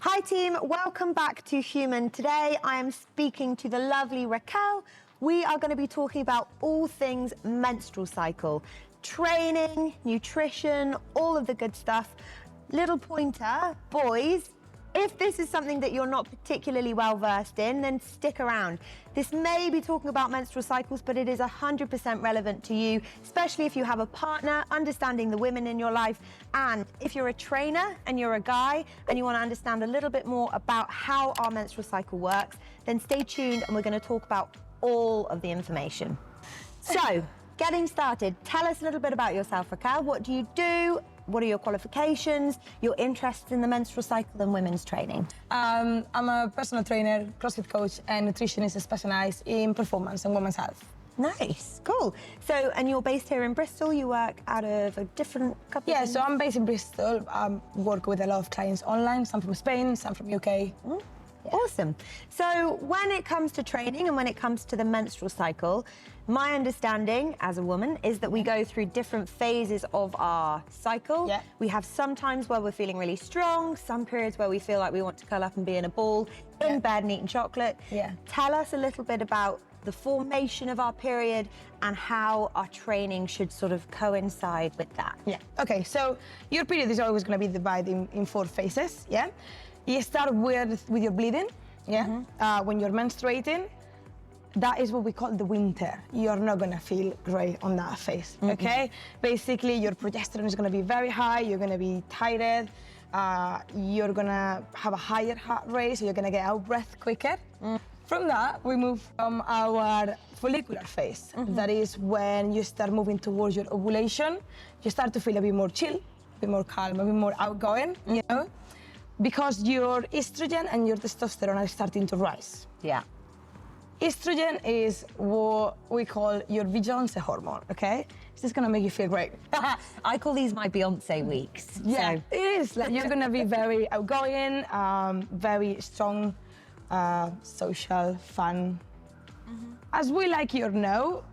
Hi team, welcome back to HUMN. Today I am speaking to the lovely Raquel. We are going to be talking about all things menstrual cycle, training, nutrition, all of the good stuff. Little pointer, boys, if this is something that you're not particularly well versed in, then stick around. This may be talking about menstrual cycles, but it is 100% relevant to you, especially if you have a partner, understanding the women in your life. And if you're a trainer and you're a guy and you want to understand a little bit more about how our menstrual cycle works, then stay tuned and we're going to talk about all of the information. So, getting started, tell us a little bit about yourself, Raquel. What do you do? What are your qualifications, your interests in the menstrual cycle and women's training? I'm a personal trainer, Crossfit coach, and nutritionist specialised in performance and women's health. Nice, cool. So, and you're based here in Bristol, you work out of a different couple of... Yeah, so I'm based in Bristol. I work with a lot of clients online, some from Spain, some from UK. Yeah. Awesome. So when it comes to training and when it comes to the menstrual cycle, my understanding as a woman is that we go through different phases of our cycle. Yeah. We have some times where we're feeling really strong, some periods where we feel like we want to curl up and be in a ball, in bed and eating chocolate. Yeah. Tell us a little bit about the formation of our period and how our training should sort of coincide with that. Yeah, okay, so your period is always going to be divided in 4 phases, yeah? You start with your bleeding, yeah? When you're menstruating, that is what we call the winter. You're not gonna feel great on that phase, okay? Basically, your progesterone is gonna be very high, you're gonna be tired, you're gonna have a higher heart rate, so you're gonna get out of breath quicker. From that, we move from our follicular phase. That is when you start moving towards your ovulation. You start to feel a bit more chill, a bit more calm, a bit more outgoing, you know? Because your estrogen and your testosterone are starting to rise. Yeah. Estrogen is what we call your Beyoncé hormone, okay? It's just gonna make you feel great. I call these my Beyoncé weeks. Yeah, So. it is. Like, you're gonna be very outgoing, very strong, social, fun. As we like you know,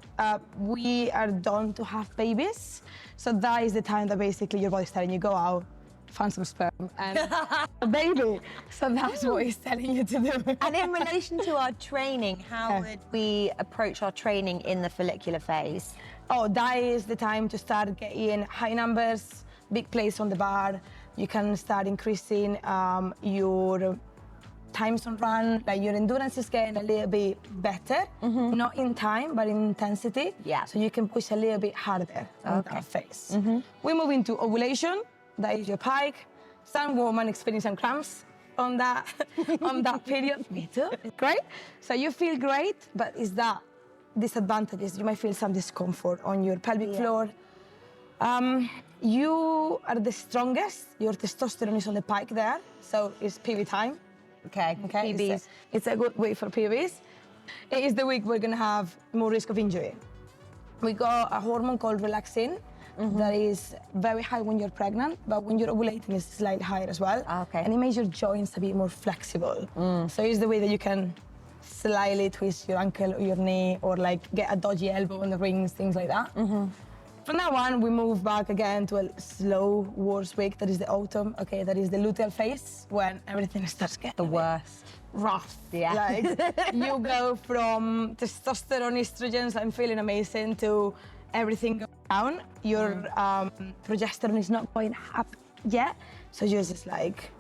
we are done to have babies. So that is the time that basically your body's telling you go out, find some sperm and a baby. So that's what he's telling you to do. And in relation to our training, how would we approach our training in the follicular phase? Oh, that is the time to start getting high numbers, big plates on the bar. You can start increasing your times on run, like your endurance is getting a little bit better, not in time, but in intensity. Yeah. So you can push a little bit harder on that phase. We move into ovulation. That is your pike. Some women experience some cramps on that on that period. Me too. Great. So you feel great, but is that disadvantages? You might feel some discomfort on your pelvic floor. You are the strongest. Your testosterone is on the pike there, so it's PB time. Okay. PBs. It's a good week for PBs. It is the week we're gonna have more risk of injury. We got a hormone called relaxin. That is very high when you're pregnant, but when you're ovulating, it's slightly higher as well. Okay. And it makes your joints a bit more flexible. So it's the way that you can slightly twist your ankle or your knee, or like get a dodgy elbow on the rings, things like that. From that one, we move back again to a slow, worse week. That is the autumn. Okay, that is the luteal phase, when everything starts getting The worst. rough. Yeah. Like, you go from testosterone, estrogens, I'm feeling amazing, to everything going down. Your progesterone is not going up yet, so you're just like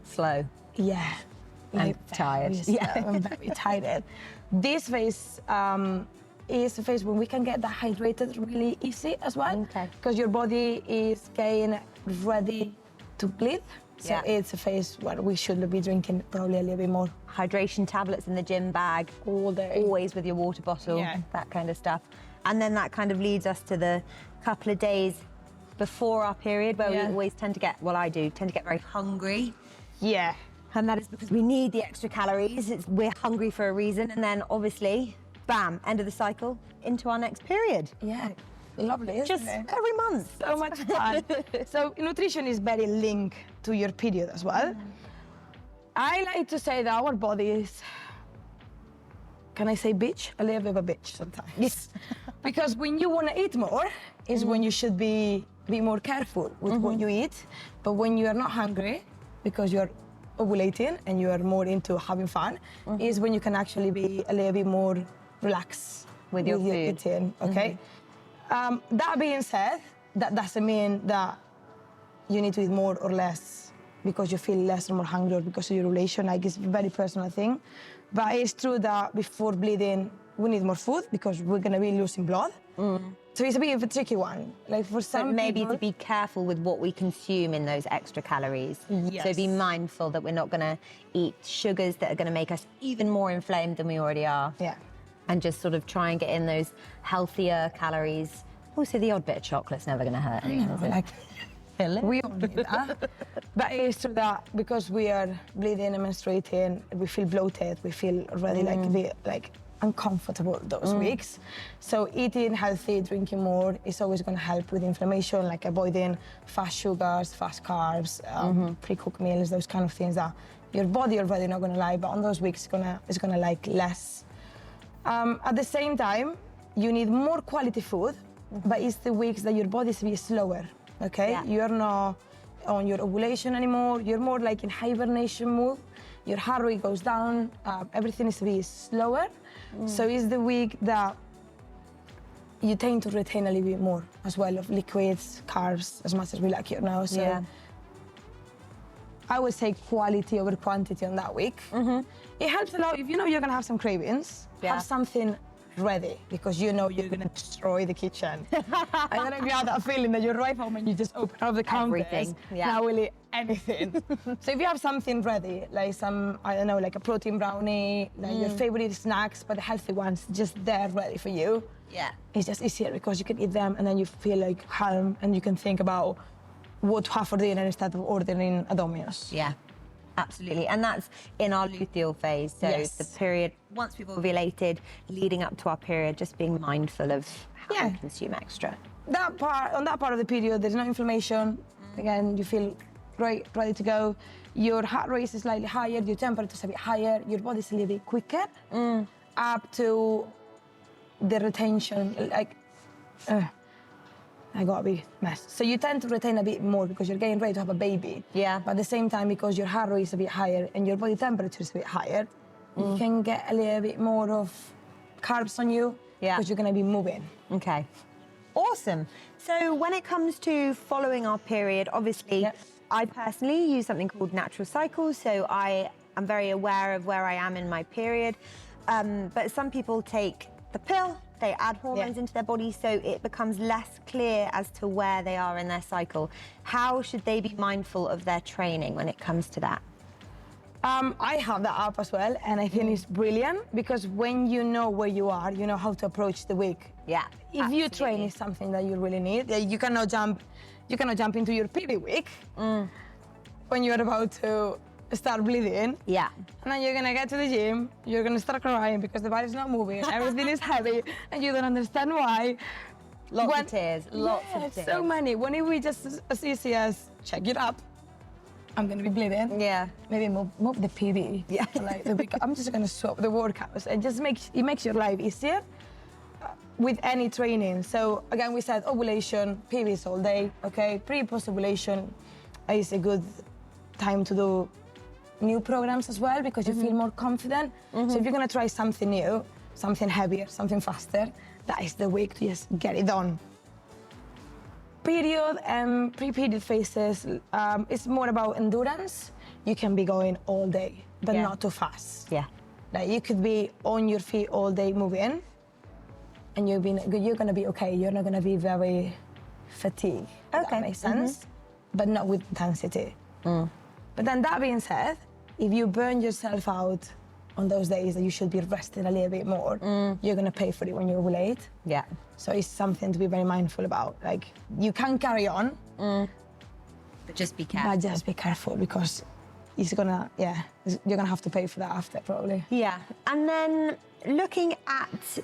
Slow. yeah, And tired. Yeah, I'm very tired. This phase is a phase when we can get dehydrated really easy as well, because your body is getting ready to bleed. So it's a phase where we should be drinking probably a little bit more. Hydration tablets in the gym bag. All day. Always with your water bottle, that kind of stuff. And then that kind of leads us to the couple of days before our period where we always tend to get, well, I do, tend to get very hungry. Yeah. And that is because we need the extra calories. We're hungry for a reason. And then obviously, bam, end of the cycle, into our next period. Yeah. Lovely, isn't Just it? every month. So much fun. So nutrition is very linked to your period as well. I like to say that our body is, can I say bitch? A little bit of a bitch sometimes. Yes. Because when you want to eat more is when you should be more careful with what you eat. But when you are not hungry, because you're ovulating and you are more into having fun, is when you can actually be a little bit more relaxed With your food. eating, okay? That being said, that doesn't mean that you need to eat more or less because you feel less or more hungry or because of your ovulation. Like, it's a very personal thing. But it's true that before bleeding, we need more food because we're gonna be losing blood. So it's a bit of a tricky one. Like, for some Maybe people, to be careful with what we consume in those extra calories. Yes. So be mindful that we're not going to eat sugars that are going to make us even more inflamed than we already are. Yeah. And just sort of try and get in those healthier calories. Also, the odd bit of chocolate's never going to hurt anyone, is it? Like, Really? we all need that. But it's true that because we are bleeding and menstruating, we feel bloated, we feel already like a bit like uncomfortable those weeks. So eating healthy, drinking more is always going to help with inflammation, like avoiding fast sugars, fast carbs, pre-cooked meals, those kind of things that your body already not going to like, but on those weeks it's gonna like less. At the same time, you need more quality food, but it's the weeks that your body is a bit slower, okay? Yeah. You're not on your ovulation anymore, you're more like in hibernation mode, your heart rate goes down, everything is a bit slower. So it's the week that you tend to retain a little bit more as well of liquids, carbs, as much as we like it now. So Yeah. I would say quality over quantity on that week. It helps a lot if you know you're gonna have some cravings, Yeah. have something ready because you know you're gonna destroy the kitchen. I don't know if you have that feeling that you arrive home and you just open up the counters. Everything, yeah. Now we'll eat anything. So if you have something ready, like some, I don't know, like a protein brownie, like your favorite snacks, but the healthy ones, just there ready for you. Yeah. It's just easier because you can eat them and then you feel like calm and you can think about what to have for dinner instead of ordering a Domino's. Yeah, absolutely. And that's in our luteal phase. So Yes. the period, once we've ovulated, leading up to our period, just being mindful of how Yeah. we consume extra. On that part of the period, there's no inflammation. Again, you feel great, ready to go. Your heart rate is slightly higher, your temperature is a bit higher, your body's a little bit quicker up to the retention, like, I got a big mess. So you tend to retain a bit more because you're getting ready to have a baby. Yeah. But at the same time, because your heart rate is a bit higher and your body temperature is a bit higher, you can get a little bit more of carbs on you because you're gonna be moving. Okay. Awesome. So when it comes to following our period, obviously, Yep. I personally use something called natural cycles. So I am very aware of where I am in my period. But some people take the pill, they add hormones into their body, so it becomes less clear as to where they are in their cycle. How should they be mindful of their training when it comes to that? I have that app as well, and I think it's brilliant because when you know where you are, you know how to approach the week. Yeah. If you train is something that you really need, you cannot jump into your PB week when you're about to start bleeding. Yeah. And then you're gonna get to the gym, you're gonna start crying because the body's not moving, everything is heavy, and you don't understand why. Lots of tears, lots Yeah, of tears. so many. When it we just as easy as check it up, I'm gonna be bleeding. Yeah. Maybe move the PB. Yeah. Like the week, I'm just gonna swap the workouts. It just makes your life easier with any training. So again, we said ovulation, PBs all day. Okay, pre-post ovulation is a good time to do new programs as well because you feel more confident. So if you're gonna try something new, something heavier, something faster, that is the week to just get it done. Period and pre-period phases, it's more about endurance. You can be going all day, but not too fast. Yeah. Like you could be on your feet all day moving, and you're gonna be okay. You're not gonna be very fatigued. If that makes sense, but not with intensity. But then that being said, if you burn yourself out on those days that you should be resting a little bit more, you're gonna pay for it when you ovulate. Yeah. So it's something to be very mindful about. Like you can carry on, But just be careful. but just be careful because you're gonna have to pay for that after probably. Yeah. And then looking at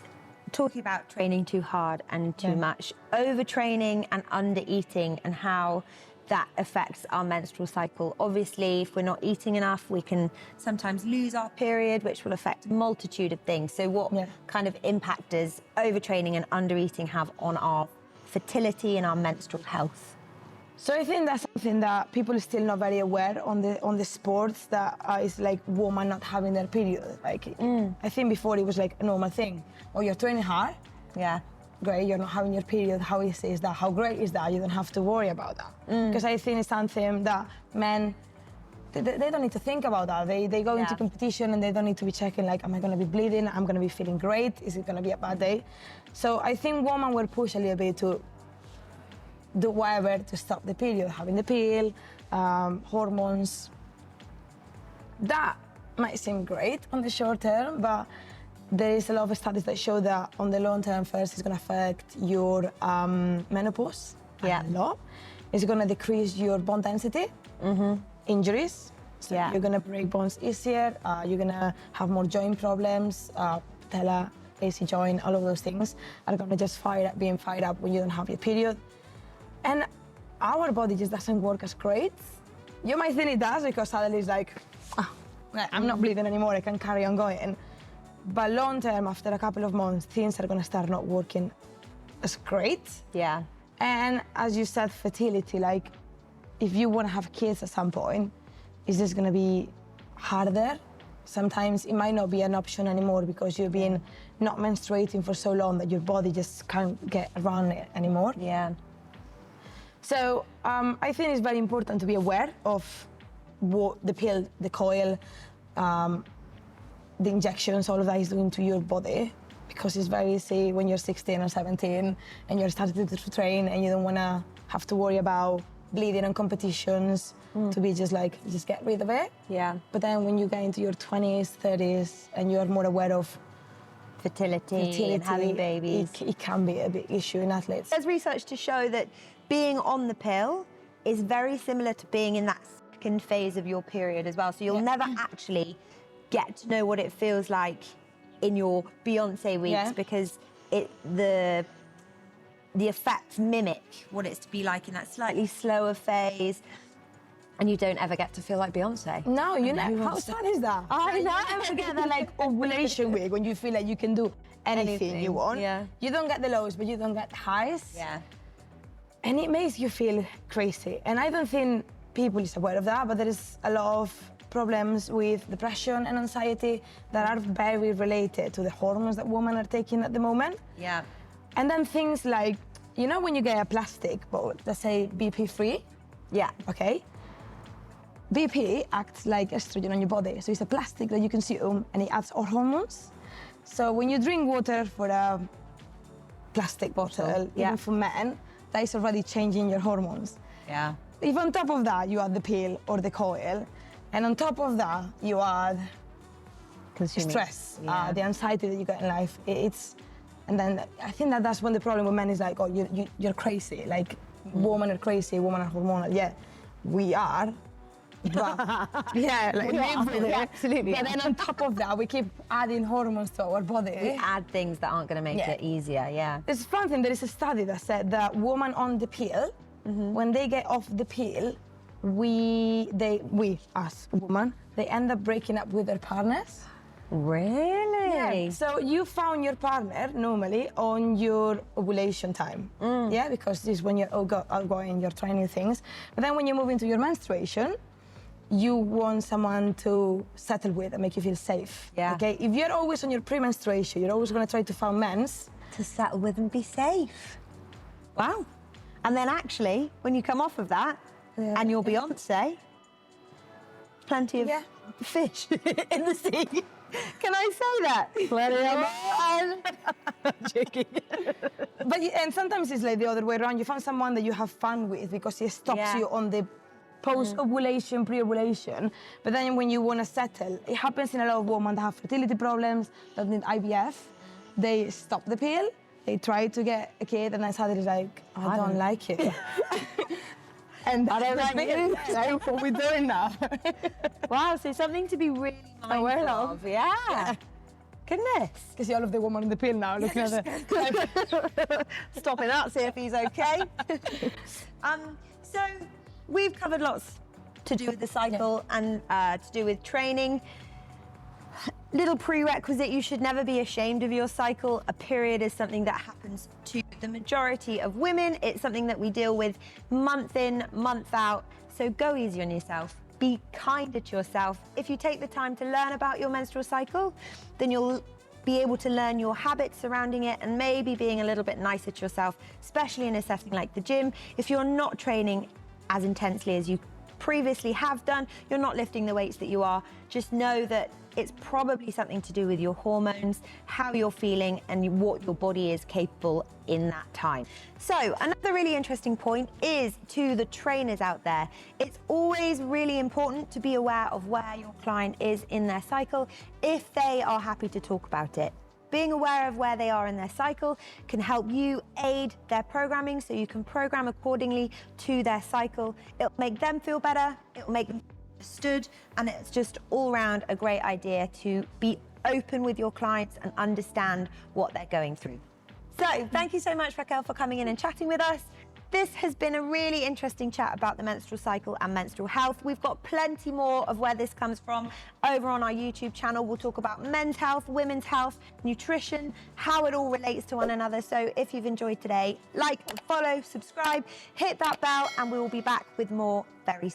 talking about training too hard and too much, overtraining and undereating and how that affects our menstrual cycle. Obviously, if we're not eating enough, we can sometimes lose our period, which will affect a multitude of things. So what kind of impact does overtraining and undereating have on our fertility and our menstrual health? So I think that's something that people are still not very aware on the sports that is like women not having their period. Like I think before it was like a normal thing. Oh, you're training hard. Yeah. Great, you're not having your period. How easy is that? How great is that? You don't have to worry about that. Because I think it's something that men, they don't need to think about that. They go into competition and they don't need to be checking like, am I going to be bleeding? I'm going to be feeling great. Is it going to be a bad day? So I think women were pushed a little bit to do whatever to stop the period, having the pill, hormones. That might seem great on the short term, but there is a lot of studies that show that on the long term, first, it's going to affect your menopause a lot. It's going to decrease your bone density, injuries. So you're going to break bones easier. You're going to have more joint problems, patella, AC joint, all of those things are going to just being fired up when you don't have your period. And our body just doesn't work as great. You might think it does because suddenly it's like, I'm not bleeding anymore, I can carry on going. But long term, after a couple of months, things are gonna start not working as great. Yeah. And as you said, fertility, like if you wanna have kids at some point, it's just gonna be harder. Sometimes it might not be an option anymore because you've been not menstruating for so long that your body just can't get around it anymore. Yeah. So I think it's very important to be aware of what the pill, the coil, the injections, all of that is doing to your body, because it's very easy when you're 16 or 17 and you're starting to train and you don't want to have to worry about bleeding on competitions to be just like, just get rid of it. Yeah. But then when you get into your 20s, 30s and you're more aware of fertility and having babies, it can be a big issue in athletes. There's research to show that being on the pill is very similar to being in that second phase of your period as well. So you'll never actually get to know what it feels like in your Beyoncé weeks because the effects mimic what it's to be like in that slightly slower phase. And you don't ever get to feel like Beyoncé. No, you never. How sad is that? I know. You never get that like ovulation week when you feel like you can do anything you want. Yeah. You don't get the lows, but you don't get the highs. Yeah. And it makes you feel crazy. And I don't think people is aware of that, but there is a lot of problems with depression and anxiety that are very related to the hormones that women are taking at the moment. Yeah. And then things like, you know, when you get a plastic boat, let's say BP-free. Yeah. Okay. BP acts like estrogen on your body. So it's a plastic that you consume and it adds hormones. So when you drink water for a plastic bottle, even for men, that is already changing your hormones. Yeah. If on top of that you add the pill or the coil, and on top of that you add stress, the anxiety that you get in life, and then I think that's when the problem with men is like, oh, you're crazy. Like, women are crazy, women are hormonal. Yeah, we are. But, absolutely. But then on top of that, we keep adding hormones to our body. We add things that aren't going to make it easier, There's something, there is a study that said that women on the pill, when they get off the pill, we as women, they end up breaking up with their partners. Really? Yeah. So you found your partner normally on your ovulation time. Yeah, because this is when you're outgoing, you're trying new things. But then when you move into your menstruation, you want someone to settle with and make you feel safe. Yeah. Okay. If you're always on your pre-menstruation, you're always going to try to find men's to settle with and be safe. Wow. And then actually, when you come off of that and you're Beyoncé, plenty of fish in the sea. Can I say that? I'm joking. And sometimes it's like the other way around. You find someone that you have fun with because he stops you on the post-ovulation, pre-ovulation. But then when you want to settle, it happens in a lot of women that have fertility problems, that need IVF. They stop the pill, they try to get a kid, and then suddenly it's like, I don't like it. And I don't like it. Like, what we're doing now. Wow, so something to be really mindful of. Yeah. Goodness. Can see all of the women in the pill now looking at it. Stopping out, see if he's okay. So we've covered lots to do with the cycle and to do with training. Little prerequisite, you should never be ashamed of your cycle. A period is something that happens to the majority of women. It's something that we deal with month in, month out. So go easy on yourself. Be kinder to yourself. If you take the time to learn about your menstrual cycle, then you'll be able to learn your habits surrounding it and maybe being a little bit nicer to yourself, especially in a setting like the gym. If you're not training as intensely as you previously have done, you're not lifting the weights that you are, just know that it's probably something to do with your hormones, how you're feeling, and what your body is capable in that time. So another really interesting point is to the trainers out there. It's always really important to be aware of where your client is in their cycle if they are happy to talk about it. Being aware of where they are in their cycle can help you aid their programming so you can program accordingly to their cycle. It'll make them feel better, it'll make them understood, and it's just all around a great idea to be open with your clients and understand what they're going through. So thank you so much, Raquel, for coming in and chatting with us. This has been a really interesting chat about the menstrual cycle and menstrual health. We've got plenty more of where this comes from over on our YouTube channel. We'll talk about men's health, women's health, nutrition, how it all relates to one another. So if you've enjoyed today, like, follow, subscribe, hit that bell, and we will be back with more very soon.